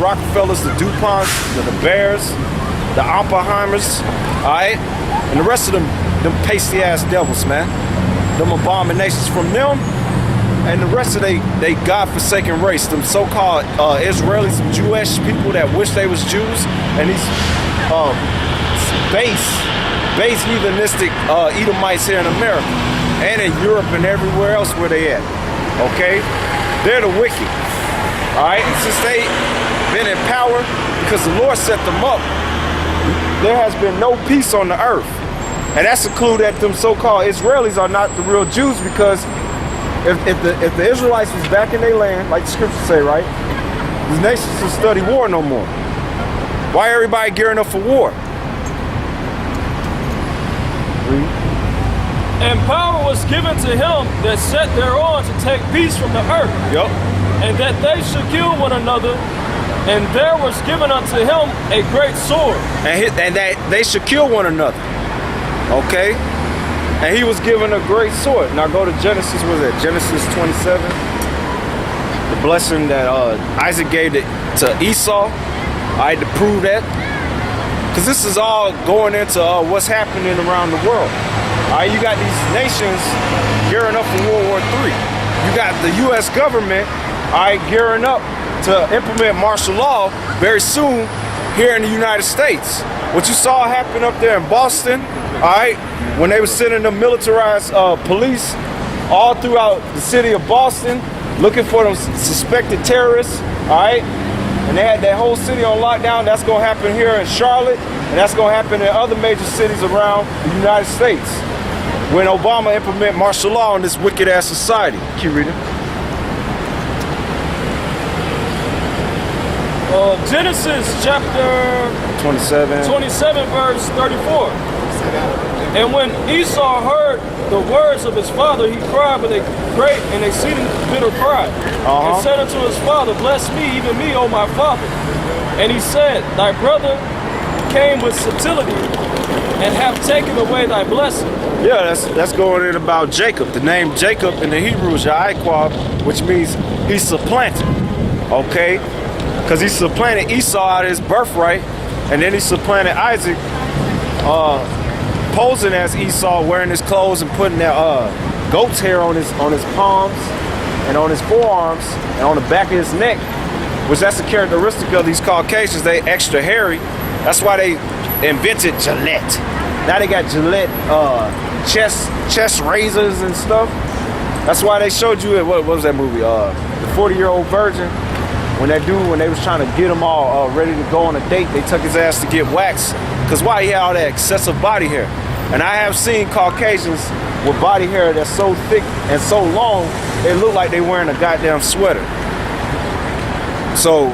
Rockefellers, the DuPonts, the Bears, the Oppenheimers, all right? And the rest of them pasty-ass devils, man. Them abominations from them and the rest of they God-forsaken race, them so-called Israelis, Jewish people that wish they was Jews, and these base heathenistic Edomites here in America and in Europe and everywhere else where they at, okay? They're the wicked, all right? And since they been in power, because the Lord set them up, there has been no peace on the earth. And that's a clue that them so-called Israelis are not the real Jews, because if the Israelites was back in their land, like the scriptures say, right, these nations would study war no more. Why everybody gearing up for war? And power was given to him that sat thereon to take peace from the earth. Yep. And that they should kill one another. And there was given unto him a great sword. And that they should kill one another. Okay? And he was given a great sword. Now go to Genesis, what is that? Genesis 27. The blessing that Isaac gave to Esau. I had to prove that. Because this is all going into what's happening around the world. All right, you got these nations gearing up for World War III. You got the U.S. government, all right, gearing up to implement martial law very soon here in the United States. What you saw happen up there in Boston, all right, when they were sending the militarized police all throughout the city of Boston looking for them suspected terrorists, all right, and they had that whole city on lockdown. That's going to happen here in Charlotte, and that's going to happen in other major cities around the United States when Obama implement martial law in this wicked-ass society. Keep reading. Genesis chapter 27 verse 34. And when Esau heard the words of his father, he cried with a great and exceeding bitter cry, and said unto his father, Bless me, even me, O my father. And he said, Thy brother came with subtlety, and have taken away thy blessing. Yeah, that's going in about Jacob. The name Jacob in the Hebrew is Yaakov, which means he's supplanted. Okay? Because he supplanted Esau out of his birthright, and then he supplanted Isaac, posing as Esau, wearing his clothes and putting that goat's hair on his palms and on his forearms and on the back of his neck, which that's a characteristic of these Caucasians. They extra hairy. That's why they invented Gillette. Now they got Gillette chest razors and stuff. That's why they showed you it. What was that movie? The 40-Year-Old Virgin. When they was trying to get him all ready to go on a date, they took his ass to get waxed. Because why? He had all that excessive body hair. And I have seen Caucasians with body hair that's so thick and so long, it look like they wearing a goddamn sweater. So,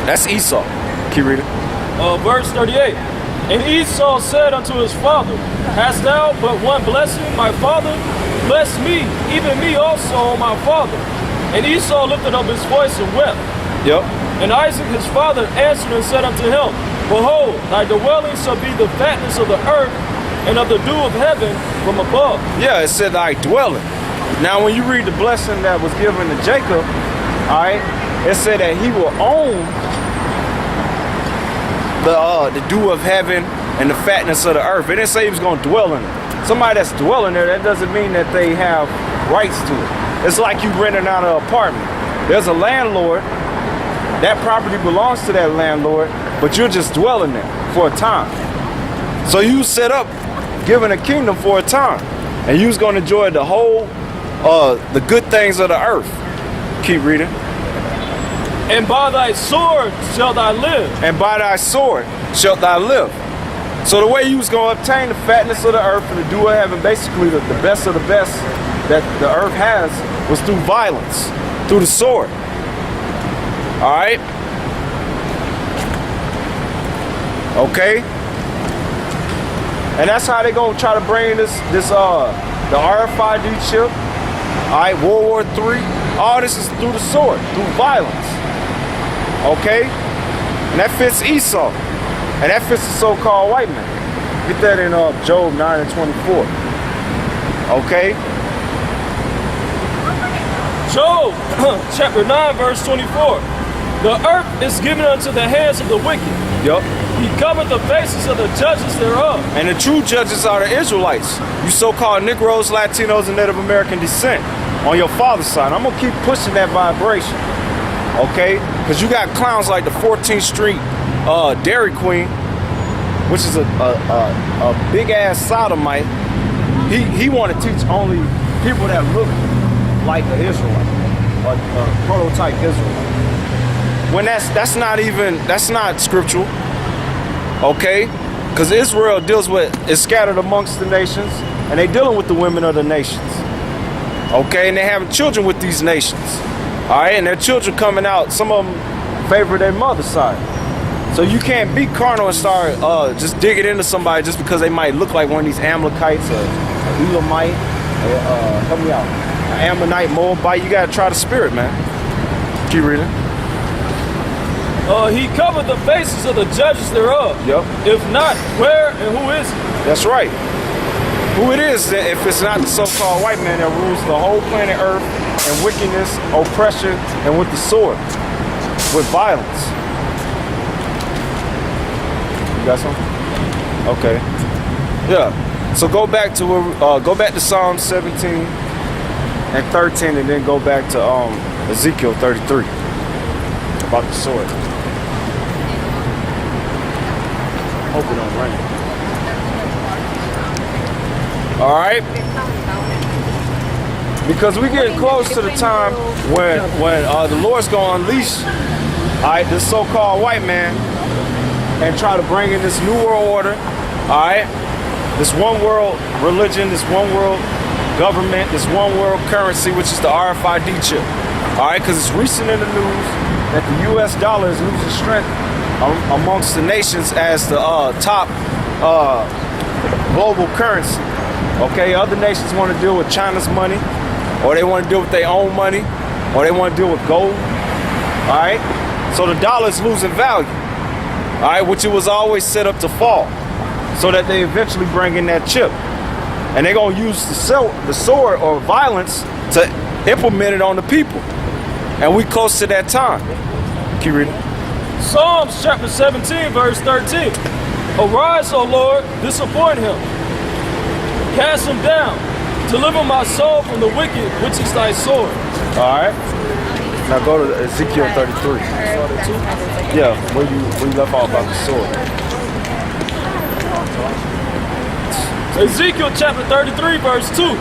that's Esau. Keep reading. Verse 38. And Esau said unto his father, Hast thou but one blessing, my father? Bless me, even me also, my father. And Esau lifted up his voice and wept. Yep. And Isaac his father answered and said unto him, Behold, thy dwelling shall be the fatness of the earth and of the dew of heaven from above. Yeah, it said thy dwelling. Now when you read the blessing that was given to Jacob, all right, it said that he will own the dew of heaven and the fatness of the earth. It didn't say he was going to dwell in it. Somebody that's dwelling there, that doesn't mean that they have rights to it. It's like you renting out an apartment. There's a landlord. That property belongs to that landlord, but you're just dwelling there for a time. So you set up giving a kingdom for a time, and you was going to enjoy the whole, the good things of the earth. Keep reading. And by thy sword shalt thou live. And by thy sword shalt thou live. So the way you was going to obtain the fatness of the earth and the dew of heaven, basically the best of the best that the earth has, was through violence, through the sword. All right? Okay? And that's how they gonna try to bring the RFID chip, all right, World War III. All this is through the sword, through violence. Okay? And that fits Esau. And that fits the so-called white man. Get that in Job 9 and 24. Okay? Job chapter 9 verse 24. The earth is given unto the hands of the wicked. Yup. He covered the faces of the judges thereof. And the true judges are the Israelites. You so-called Negroes, Latinos, and Native American descent on your father's side. I'm gonna keep pushing that vibration, okay? Because you got clowns like the 14th Street Dairy Queen, which is a big ass sodomite. He want to teach only people that look like an Israelite, a prototype Israelite. When that's not scriptural, okay? Because Israel is scattered amongst the nations, and they dealing with the women of the nations, okay? And they having children with these nations, all right? And their children coming out, some of them favor their mother's side. So you can't be carnal and start just digging into somebody just because they might look like one of these Amalekites or Edomite, help me out, an Ammonite, Moabite. You gotta try the spirit, man. Keep reading. He covered the faces of the judges thereof. Yep. If not, where and who is he? That's right. Who it is, if it's not the so-called white man that rules the whole planet Earth in wickedness, oppression, and with the sword, with violence. You got something? Okay. Yeah. So go back to Psalm 17 and 13, and then go back to Ezekiel 33 about the sword. Hope it don't rain. All right. Because we getting close to the time when the Lord's gonna unleash, all right, this so-called white man, and try to bring in this new world order, all right? This one world religion, this one world government, this one world currency, which is the RFID chip, all right? Because it's recent in the news that the U.S. dollar is losing strength amongst the nations as the top global currency, okay? Other nations want to deal with China's money, or they want to deal with their own money, or they want to deal with gold, all right? So the dollar is losing value. All right, which it was always set up to fall, so that they eventually bring in that chip, and they're gonna use the sword or violence to implement it on the people, and we close to that time. Keep reading. Psalms chapter 17, verse 13. Arise, O Lord, disappoint him, cast him down, deliver my soul from the wicked, which is thy sword. All right. Now go to Ezekiel 33. Yeah, where you left off about the sword. Ezekiel chapter 33, verse 2.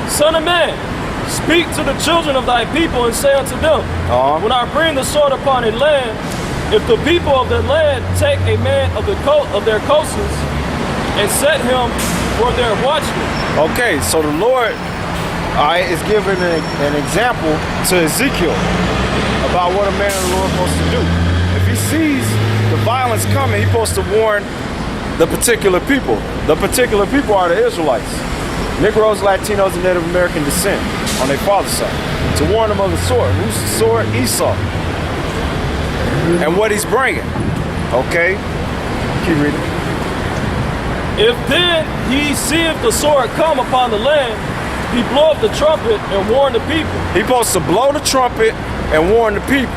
Son of man, speak to the children of thy people and say unto them, when I bring the sword upon a land, if the people of the land take a man of their coasts and set him for their watchman. Okay, so the Lord, all right, is giving an example to Ezekiel about what a man of the Lord is supposed to do. If he sees the violence coming, he's supposed to warn the particular people. The particular people are the Israelites, Negroes, Latinos, and Native American descent on their father's side, to warn them of the sword. Who's the sword? Esau. And what he's bringing. Okay? Keep reading. If then he seeth the sword come upon the land, he blow up the trumpet and warn the people. He's supposed to blow the trumpet and warn the people.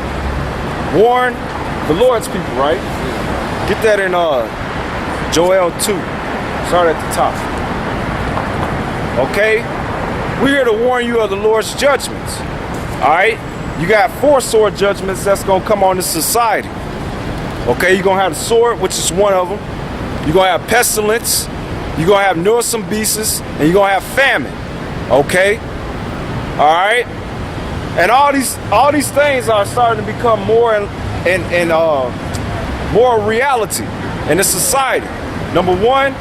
Warn the Lord's people, right? Get that in Joel 2. Start at the top. Okay? We're here to warn you of the Lord's judgments. Alright? You got 4 sword judgments that's going to come on this society. Okay? You're going to have the sword, which is one of them. You're going to have pestilence. You're going to have noisome beasts. And you're going to have famine. Okay? Alright? And all these things are starting to become more more reality in the society. Number one,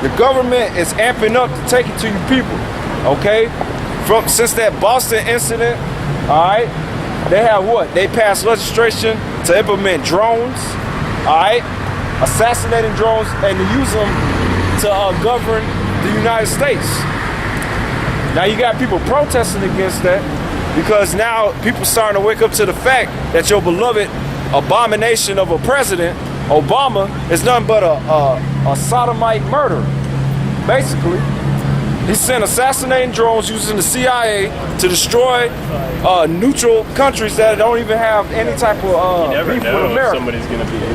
the government is amping up to take it to you people. Okay? Since that Boston incident, alright, they have what? They passed legislation to implement drones, alright, assassinating drones, and to use them to govern the United States. Now you got people protesting against that because now people starting to wake up to the fact that your beloved abomination of a president, Obama, is nothing but a sodomite murderer, basically. He sent assassinating drones using the CIA to destroy neutral countries that don't even have any type of You never beef with know if America. somebody's going to be